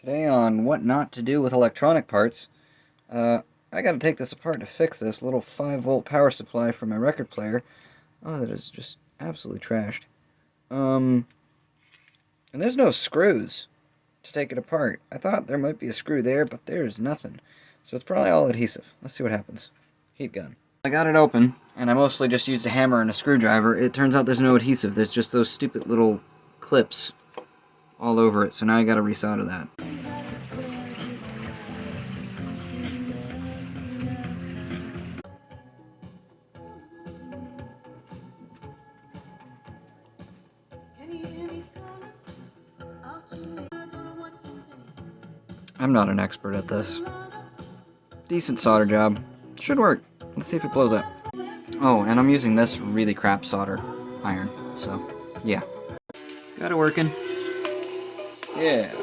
Today on what not to do with electronic parts, I gotta take this apart to fix this little 5-volt power supply for my record player. Oh, that is just absolutely trashed. And there's no screws to take it apart. I thought there might be a screw there, but there's nothing. So it's probably all adhesive. Let's see what happens. Heat gun. I got it open, and I mostly just used a hammer and a screwdriver. It turns out there's no adhesive. There's just those stupid little clips all over it, so now I gotta resolder that. I'm not an expert at this. Decent solder job. Should work. Let's see if it blows up. Oh, and I'm using this really crap solder iron, so yeah. Got it working. Yeah.